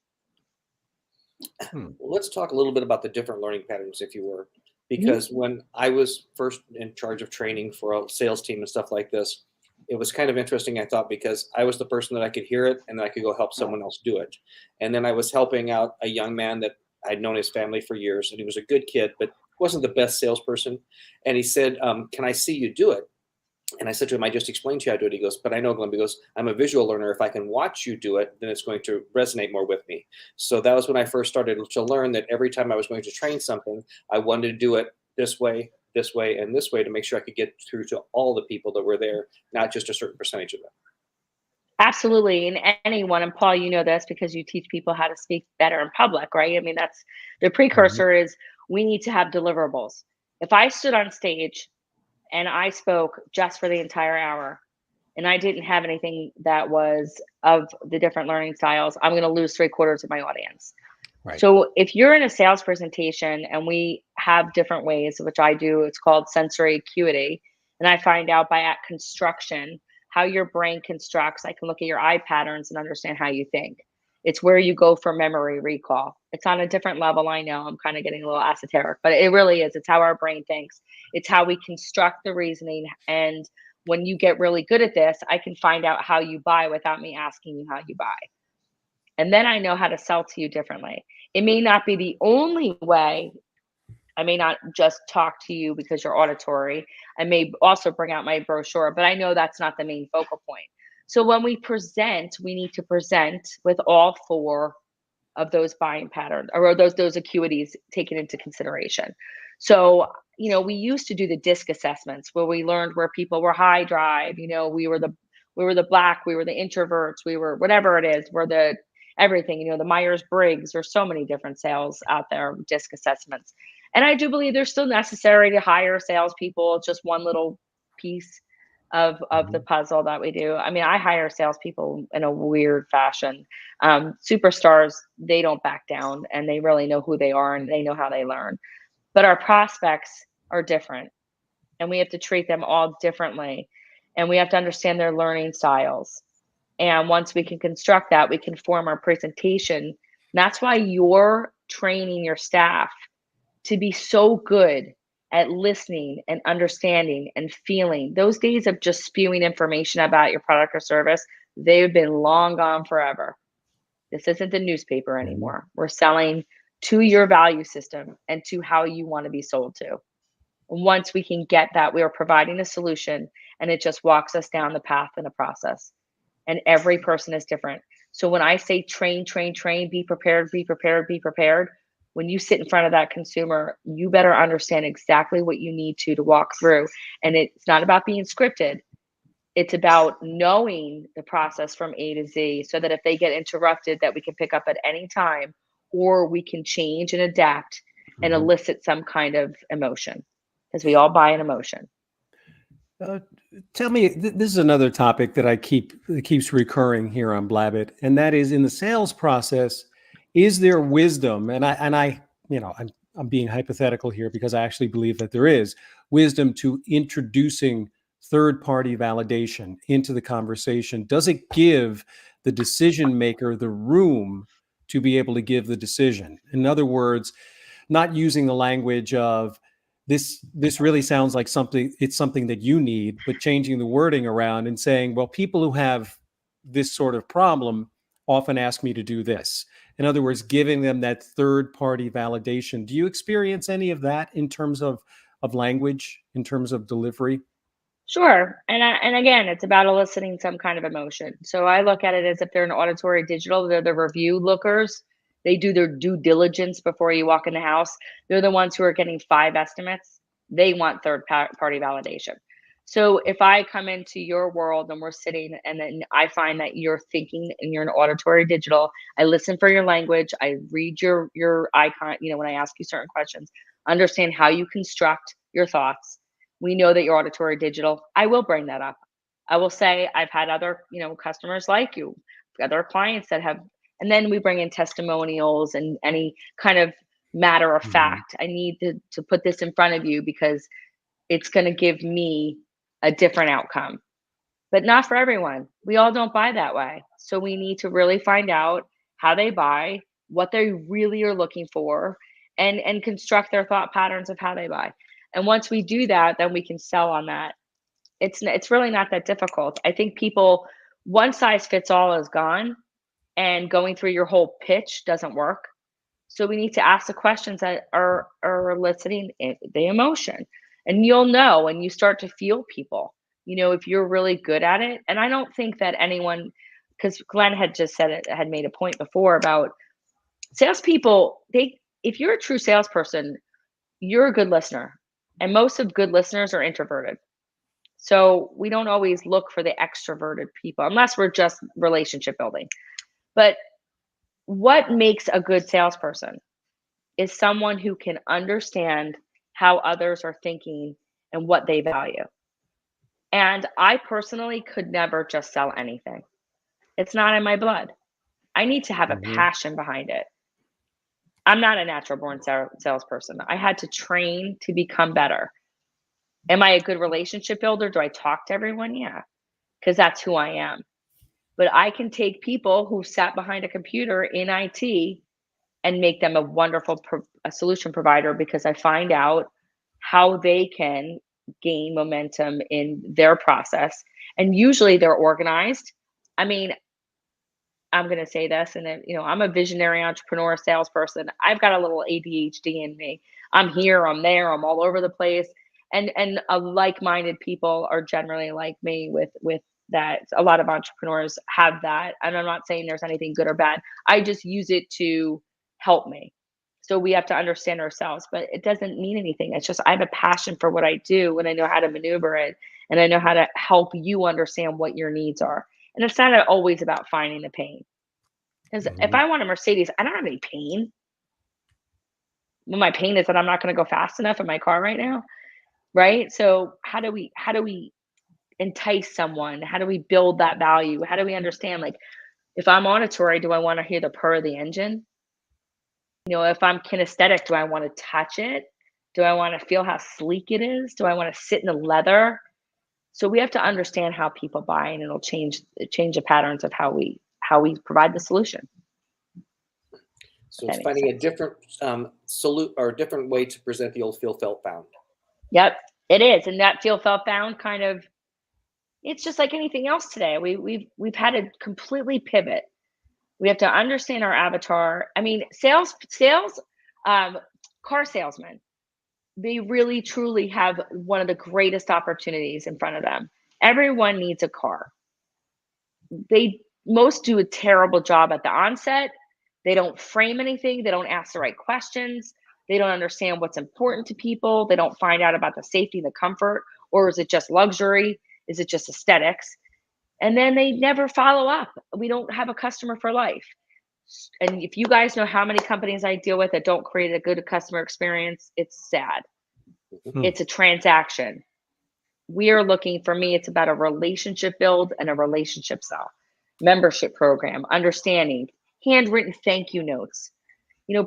Hmm. Well, let's talk a little bit about the different learning patterns, if you were, Mhm. because when I was first in charge of training for a sales team and stuff like this, it was kind of interesting, I thought, because I was the person that I could hear it and then I could go help someone else do it. And then I was helping out a young man that I'd known his family for years, and he was a good kid, but wasn't the best salesperson. And he said, "Can I see you do it?" And I said to him, "I just explained to you how to do it." He goes, "But I know, Glenn," he goes, "I'm a visual learner. If I can watch you do it, then it's going to resonate more with me." So that was when I first started to learn that every time I was going to train something, I wanted to do it this way, and this way to make sure I could get through to all the people that were there, not just a certain percentage of them. Absolutely. And anyone, and Paul, you know this because you teach people how to speak better in public, right? I mean, that's the Mhm. precursor is we need to have deliverables. If I stood on stage and I spoke just for the entire hour and I didn't have anything that was of the different learning styles, I'm going to lose 3/4 of my audience. Right. So if you're in a sales presentation and we have different ways, which I do, it's called sensory acuity. And I find out by at construction how your brain constructs. I can look at your eye patterns and understand how you think. It's where you go for memory recall. It's on a different level. I know I'm kind of getting a little esoteric, but it really is. It's how our brain thinks. It's how we construct the reasoning. And when you get really good at this, I can find out how you buy without me asking you how you buy. And then I know how to sell to you differently. It may not be the only way. I may not just talk to you because you're auditory. I may also bring out my brochure, but I know that's not the main focal point. So when we present, we need to present with all 4 of those buying patterns or those acuities taken into consideration. So, we used to do the disc assessments where we learned where people were high drive, we were the black, we were the introverts, we were whatever it is, we're the everything, the Myers-Briggs. There's so many different sales out there, disc assessments. And I do believe they're still necessary to hire salespeople. It's just one little piece of the Mhm. puzzle that we do. I mean, I hire salespeople in a weird fashion. Superstars, they don't back down and they really know who they are and they know how they learn. But our prospects are different and we have to treat them all differently. And we have to understand their learning styles. And once we can construct that, we can form our presentation. And that's why you're training your staff to be so good at listening and understanding and feeling. Those days of just spewing information about your product or service, they've been long gone forever. This isn't the newspaper Mhm. anymore. We're selling to your value system and to how you want to be sold to. Once we can get that, we are providing a solution and it just walks us down the path in the process. And every person is different. So when I say train, train, train, be prepared, be prepared, be prepared, when you sit in front of that consumer, you better understand exactly what you need to walk through. And it's not about being scripted. It's about knowing the process from A to Z so that if they get interrupted, that we can pick up at any time or we can change and adapt and Mhm. elicit some kind of emotion because we all buy an emotion. Uh, Tell me, this is another topic that that keeps recurring here on Blabbit, and that is in the sales process. Is there wisdom? I'm being hypothetical here because I actually believe that there is wisdom to introducing third-party validation into the conversation. Does it give the decision maker the room to be able to give the decision? In other words, not using the language of this really sounds like something that you need, but changing the wording around and saying, well, people who have this sort of problem often ask me to do this. In other words, giving them that third party validation. Do you experience any of that in terms of language, in terms of delivery? Sure. And again, it's about eliciting some kind of emotion. So I look at it as if they're an auditory digital, they're the review lookers. They do their due diligence before you walk in the house. They're the ones who are getting 5 estimates. They want party validation. So if I come into your world and we're sitting and then I find that you're thinking and you're an auditory digital, I listen for your language, I read your icon, when I ask you certain questions, understand how you construct your thoughts. We know that you're auditory digital. I will bring that up. I will say I've had other, customers like you, other clients that have, and then we bring in testimonials and any kind of matter of Mhm. fact. I need to put this in front of you because it's going to give me a different outcome, but not for everyone. We all don't buy that way. So we need to really find out how they buy, what they really are looking for, and construct their thought patterns of how they buy. And once we do that, then we can sell on that. It's really not that difficult. I think people, one size fits all is gone, and going through your whole pitch doesn't work. So we need to ask the questions that are eliciting the emotion. And you'll know when you start to feel people, if you're really good at it. And I don't think that anyone, because Glenn had just said it, had made a point before about salespeople, if you're a true salesperson, you're a good listener. And most of good listeners are introverted. So we don't always look for the extroverted people unless we're just relationship building. But what makes a good salesperson is someone who can understand how others are thinking and what they value. And I personally could never just sell anything. It's not in my blood. I need to have a Mhm. passion behind it. I'm not a natural born salesperson. I had to train to become better. Am I a good relationship builder? Do I talk to everyone? Yeah, because that's who I am. But I can take people who sat behind a computer in IT and make them a wonderful a solution provider because I find out how they can gain momentum in their process. And usually they're organized. I mean, I'm going to say this, and then, I'm a visionary entrepreneur salesperson. I've got a little ADHD in me. I'm here, I'm there, I'm all over the place. And like-minded people are generally like me with that. A lot of entrepreneurs have that. And I'm not saying there's anything good or bad. I just use it to help me. So we have to understand ourselves, but it doesn't mean anything. It's just I have a passion for what I do and I know how to maneuver it and I know how to help you understand what your needs are. And it's not always about finding the pain. Because if Mhm. I want a Mercedes, I don't have any pain. Well, my pain is that I'm not going to go fast enough in my car right now, right? So how do we entice someone? How do we build that value? How do we understand, like, if I'm auditory, do I want to hear the purr of the engine? If I'm kinesthetic, do I want to touch it? Do I want to feel how sleek it is? Do I want to sit in the leather? So we have to understand how people buy, and it'll change the patterns of how we provide the solution. If So that it's makes finding a sense. different salute or a different way to present the old feel felt found. Yep, it is, and that feel felt bound kind of, it's just like anything else today. We've had to completely pivot. We have to understand our avatar. I mean, sales, um, car salesmen, they really truly have one of the greatest opportunities in front of them. Everyone needs a car. They most do a terrible job at the onset. They don't frame anything. They don't ask the right questions. They don't understand what's important to people. They don't find out about the safety and the comfort. Or is it just luxury? Is it just aesthetics? And then they never follow up. We don't have a customer for life. And if you guys know how many companies I deal with that don't create a good customer experience, it's sad. Mhm. Hmm. It's a transaction. We are looking, for me, it's about a relationship build and a relationship sell. Membership program, understanding, handwritten thank you notes.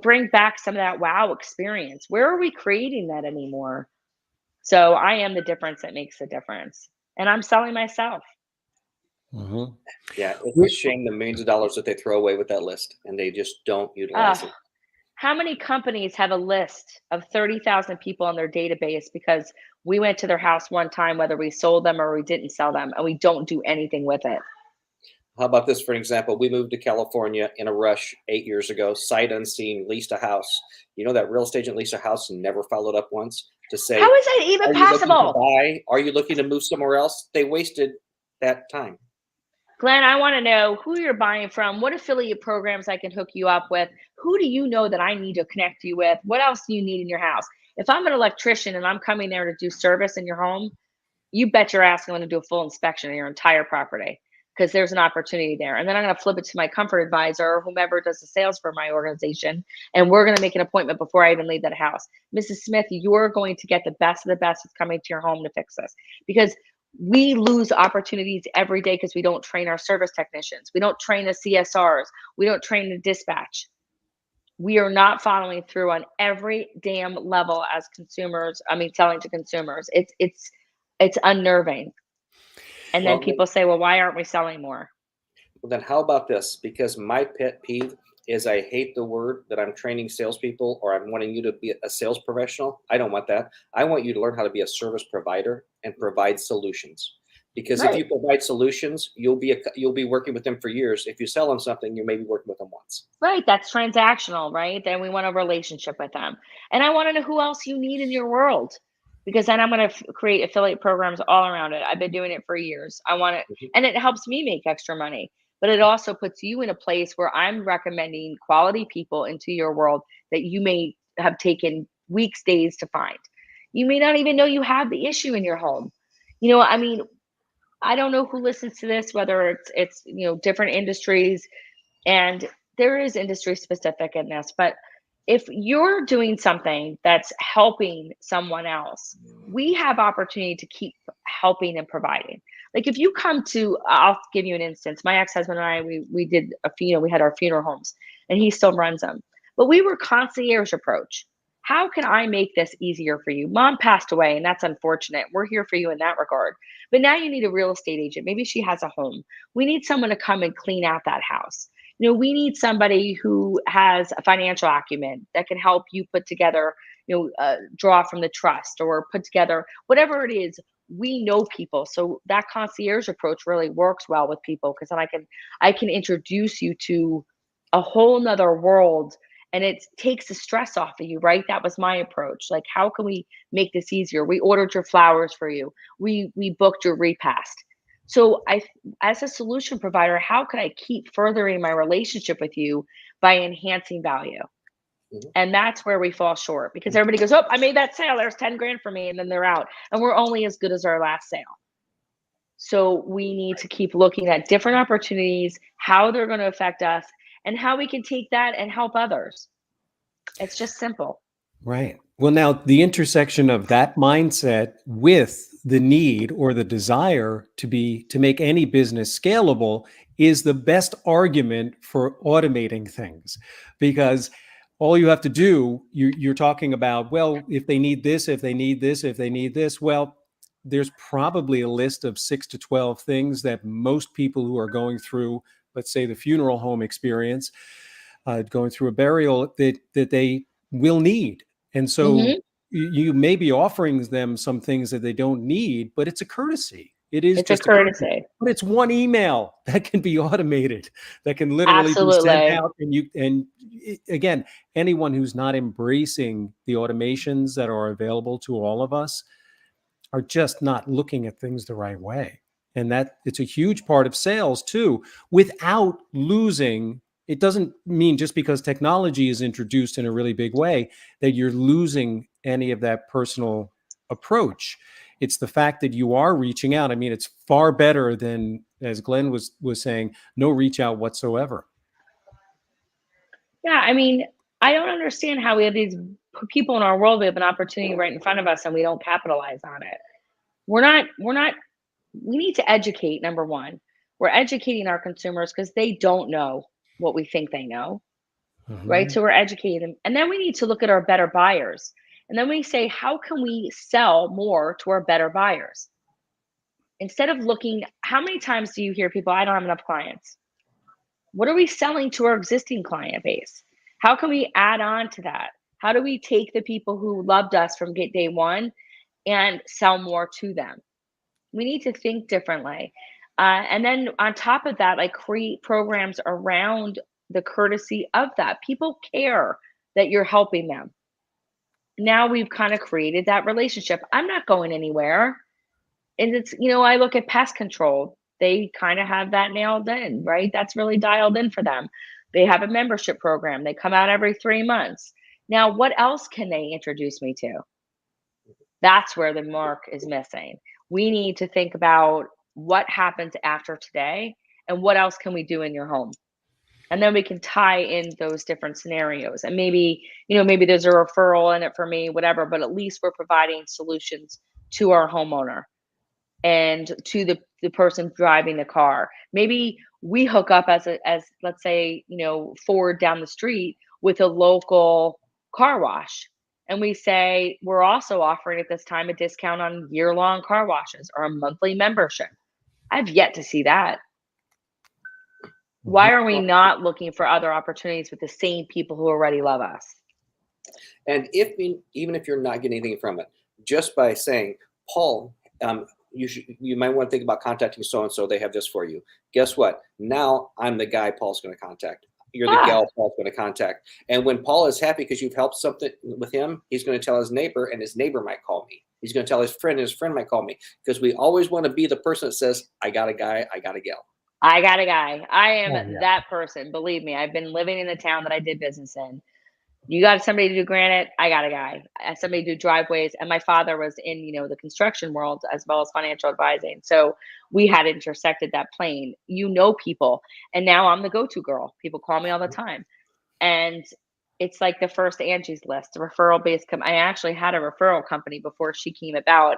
Bring back some of that wow experience. Where are we creating that anymore? So I am the difference that makes the difference. And I'm selling myself. Mhm. Yeah, it's a We- shame the millions of dollars that they throw away with that list, and they just don't utilize Uh, it. how many companies have a list of 30,000 people on their database because we went to their house one time, whether we sold them or we didn't sell them, and we don't do anything with it? How about this for an example? We moved to California in a rush 8 years ago, sight unseen, leased a house. You know that real estate agent leased a house and never followed up once? to say, How is that even are you looking to possible? buy? Are you looking to move somewhere else? They wasted that time. Glenn, I want to know who you're buying from, what affiliate programs I can hook you up with. Who do you know that I need to connect you with? What else do you need in your house? If I'm an electrician and I'm coming there to do service in your home, you bet your ass I'm going to do a full inspection of your entire property because there's an opportunity there. And then I'm going to flip it to my comfort advisor or whomever does the sales for my organization. And we're going to make an appointment before I even leave that house. Mrs. Smith, you're going to get the best of the best that's coming to your home to fix this, because we lose opportunities every day because we don't train our service technicians. We don't train the CSRs. We don't train the dispatch. We are not following through on every damn level as consumers. I mean, selling to consumers. It's unnerving. And then Well, people say, well, why aren't we selling more? well, then how about this? Because my pet peeve is I hate the word that I'm training salespeople or I'm wanting you to be a sales professional. I don't want that. I want you to learn how to be a service provider and provide solutions. Because if you Right. provide solutions, you'll be working with them for years. If you sell them something, you may be working with them once. Right. That's transactional, right? Then we want a relationship with them. And I want to know who else you need in your world, because then I'm going to create affiliate programs all around it. I've been doing it for years. I want it, Mhm. and it helps me make extra money, but it also puts you in a place where I'm recommending quality people into your world that you may have taken weeks, days to find. You may not even know you have the issue in your home. I mean, I don't know who listens to this, whether it's different industries, and there is industry specific in this, but if you're doing something that's helping someone else, we have opportunity to keep helping and providing. Like if you come to, I'll give you an instance. My ex-husband and I, we did we had our funeral homes, and he still runs them. But we were concierge approach. How can I make this easier for you? Mom passed away, and that's unfortunate. We're here for you in that regard. But now you need a real estate agent. Maybe she has a home. We need someone to come and clean out that house. We need somebody who has a financial acumen that can help you put together, draw from the trust or put together whatever it is. We know people, so that concierge approach really works well with people, because then I can introduce you to a whole nother world, and it takes the stress off of you, right? That was my approach. Like, how can we make this easier? We ordered your flowers for you. We booked your repast. So as a solution provider, how could I keep furthering my relationship with you by enhancing value? Mhm. And that's where we fall short, because everybody goes, oh, I made that sale. There's 10 grand for me. And then they're out. And we're only as good as our last sale. So we need to keep looking at different opportunities, how they're going to affect us, and how we can take that and help others. It's just simple. Right. Well, now the intersection of that mindset with the need or the desire to make any business scalable is the best argument for automating things, because all you have to do, you're talking about, well, if they need this, if they need this, if they need this, well, there's probably a list of 6 to 12 things that most people who are going through, let's say, the funeral home experience, going through a burial, that they will need. And so Hmm. you may be offering them some things that they don't need, but it's a courtesy. It is It's a just a courtesy. courtesy. But it's one email that can be automated, that can literally be sent Absolutely. out. Again, anyone who's not embracing the automations that are available to all of us are just not looking at things the right way. And that it's a huge part of sales too, without losing. It doesn't mean just because technology is introduced in a really big way that you're losing any of that personal approach. It's the fact that you are reaching out. I mean, it's far better than, as Glenn was saying, no reach out whatsoever. Yeah, I mean, I don't understand how we have these people in our world. We have an opportunity right in front of us, and we don't capitalize on it. We're not. We need to educate. Number one, we're educating our consumers because they don't know what we think they know, right? Mhm. So we're educating them, and then we need to look at our better buyers, and then we say, how can we sell more to our better buyers? Instead of looking, how many times do you hear people, I don't have enough clients? What are we selling to our existing client base? How can we add on to that? How do we take the people who loved us from get day one and sell more to them? We need to think differently. And then on top of that, like create programs around the courtesy of that. People care that you're helping them. now we've kind of created that relationship. I'm not going anywhere. And it's, I look at pest control. They kind of have that nailed in, right? That's really dialed in for them. They have a membership program. They come out every 3 months. Now, what else can they introduce me to? That's where the mark is missing. We need to think about what happens after today and what else can we do in your home? And then we can tie in those different scenarios. And maybe, maybe there's a referral in it for me, whatever, but at least we're providing solutions to our homeowner and to the person driving the car. Maybe we hook up as let's say, Ford down the street with a local car wash. And we say, we're also offering at this time a discount on year-long car washes or a monthly membership. I've yet to see that. Why are we not looking for other opportunities with the same people who already love us? And even if you're not getting anything from it, just by saying, Paul, you might want to think about contacting so-and-so. They have this for you. Guess what? Now I'm the guy Paul's going to contact. You're the gal Paul's going to contact. And when Paul is happy because you've helped something with him, he's going to tell his neighbor, and his neighbor might call me. He's going to tell his friend, and his friend might call me, because we always want to be the person that says, I got a guy, I got a gal. I got a guy. I am Oh, yeah. that person. Believe me, I've been living in the town that I did business in. You got somebody to do granite, I got a guy. Somebody to do driveways. And my father was in, the construction world as well as financial advising. So we had intersected that plane. People. And now I'm the go-to girl. People call me all the time. And it's like the first Angie's List, the referral based. I actually had a referral company before she came about.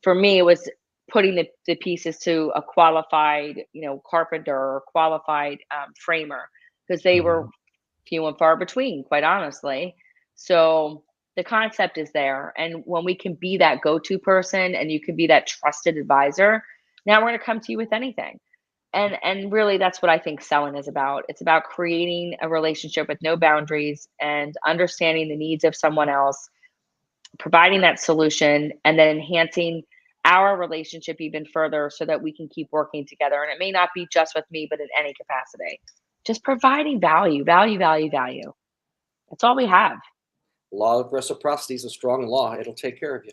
For me, it was putting the pieces to a qualified, carpenter or qualified framer, because they were few and far between, quite honestly. So the concept is there. And when we can be that go-to person and you can be that trusted advisor, now we're going to come to you with anything. And really, that's what I think selling is about. It's about creating a relationship with no boundaries and understanding the needs of someone else, providing that solution, and then enhancing our relationship even further so that we can keep working together. And it may not be just with me, but in any capacity. Just providing value. That's all we have. Law of reciprocity is a strong law. It'll take care of you.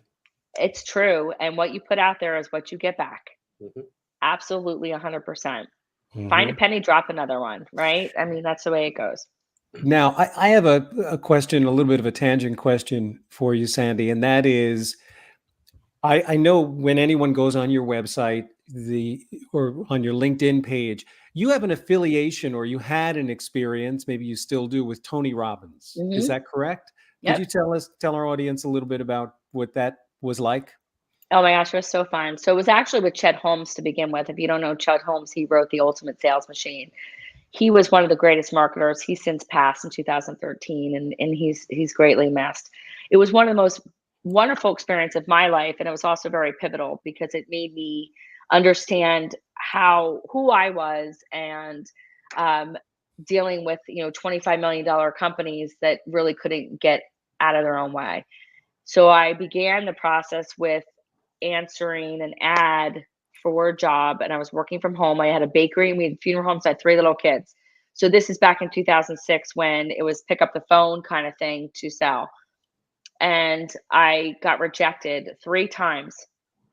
It's true. And what you put out there is what you get back. Mm-hmm. Absolutely 100%. Find a penny, drop another one, right? I mean, that's the way it goes. Now, I have a question, a little bit of a tangent question for you, Sandy, and that is, I know when anyone goes on your website, or on your LinkedIn page, you have an affiliation, or you had an experience, maybe you still do, with Tony Robbins. Is that correct? Yep. Could you tell our audience a little bit about what that was like? Oh my gosh, it was so fun. So it was actually with Chet Holmes to begin with. If you don't know Chet Holmes, he wrote The Ultimate Sales Machine. He was one of the greatest marketers. He's since passed in 2013, and he's greatly missed. It was one of the most wonderful experiences of my life, and it was also very pivotal because it made me understand who I was, and dealing with $25 million companies that really couldn't get out of their own way. So I began the process with answering an ad for a job, and I was working from home. I had a bakery, and we had funeral homes. I had 3 little kids. So this is back in 2006 when it was pick up the phone kind of thing to sell. And I got rejected 3 times.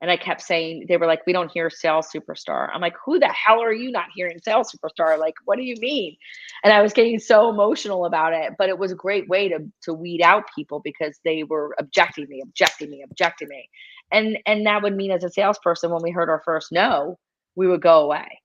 And I kept saying, they were like, we don't hear sales superstar. I'm like, who the hell are you not hearing sales superstar? Like, what do you mean? And I was getting so emotional about it, but it was a great way to weed out people because they were objecting me. And that would mean, as a salesperson, when we heard our first no, we would go away.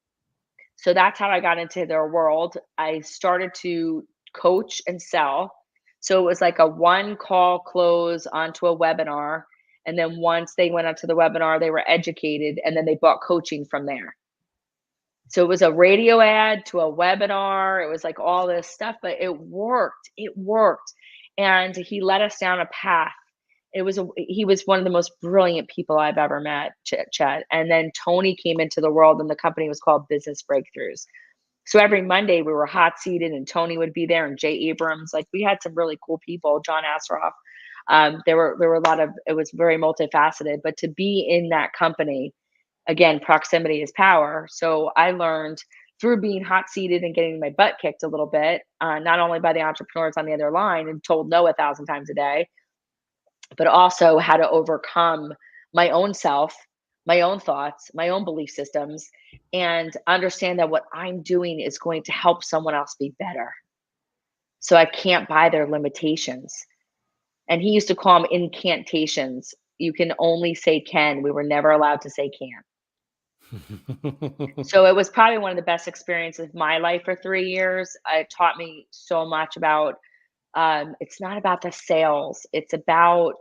So that's how I got into their world. I started to coach and sell. So it was like a 1-call close onto a webinar. And then once they went onto the webinar, they were educated, and then they bought coaching from there. So it was a radio ad to a webinar. It was like all this stuff, but it worked. And he led us down a path. He was one of the most brilliant people I've ever met, Chet. And then Tony came into the world, and the company was called Business Breakthroughs. So every Monday we were hot seated, and Tony would be there, and Jay Abrams. Like, we had some really cool people, John Asroff. There were a lot of, it was very multifaceted, but to be in that company, again, proximity is power. So I learned through being hot seated and getting my butt kicked a little bit, not only by the entrepreneurs on the other line and told no 1,000 times a day, but also how to overcome my own self, my own thoughts, my own belief systems, and understand that what I'm doing is going to help someone else be better. So I can't buy their limitations. And he used to call them incantations. You can only say can. We were never allowed to say can. So it was probably one of the best experiences of my life for 3 years. It taught me so much about, it's not about the sales. It's about,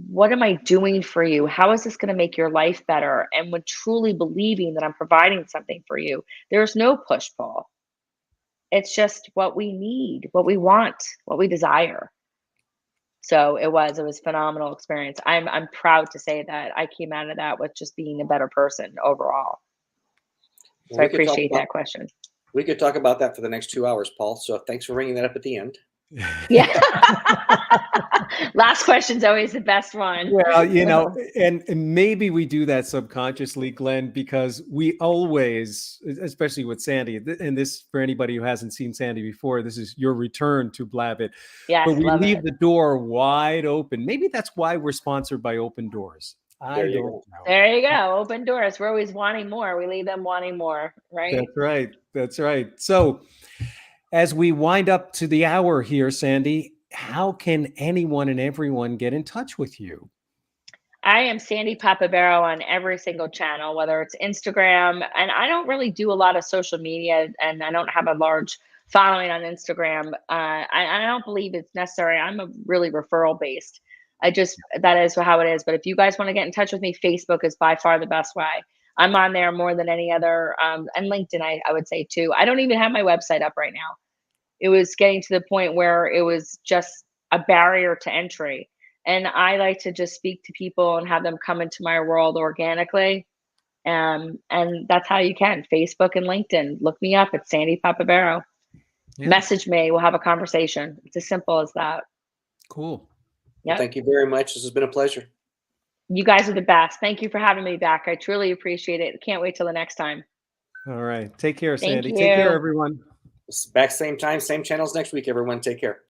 what am I doing for you? How is this going to make your life better? And when truly believing that I'm providing something for you, there's no push pull. It's just what we need, what we want, what we desire. So it was a phenomenal experience. I'm proud to say that I came out of that with just being a better person overall. So I appreciate that question. We could talk about that for the next 2 hours, Paul. So thanks for bringing that up at the end. Yeah. Last question's always the best one. Well, and maybe we do that subconsciously, Glenn, because we always, especially with Sandy, and this, for anybody who hasn't seen Sandy before, this is your return to Blabbit. Yes, but we love leave it. the door wide open. Maybe that's why we're sponsored by Open Doors. I don't know. There you go. Open doors. We're always wanting more. We leave them wanting more, right? That's right. That's right. So as we wind up to the hour here, Sandy, how can anyone and everyone get in touch with you? I am Sandy Papavero on every single channel, whether it's Instagram, and I don't really do a lot of social media, and I don't have a large following on Instagram. I don't believe it's necessary. I'm a really referral based. That is how it is. But if you guys want to get in touch with me, Facebook is by far the best way. I'm on there more than any other, and LinkedIn, I would say too. I don't even have my website up right now. It was getting to the point where it was just a barrier to entry. And I like to just speak to people and have them come into my world organically. And that's how you can. Facebook and LinkedIn. Look me up. It's Sandy Papavero. Yeah. Message me. We'll have a conversation. It's as simple as that. Cool. Yep. Well, thank you very much. This has been a pleasure. You guys are the best. Thank you for having me back. I truly appreciate it. Can't wait till the next time. All right. Take care, Sandy. Thank you. Take care, everyone. Back same time, same channels next week, everyone. Take care.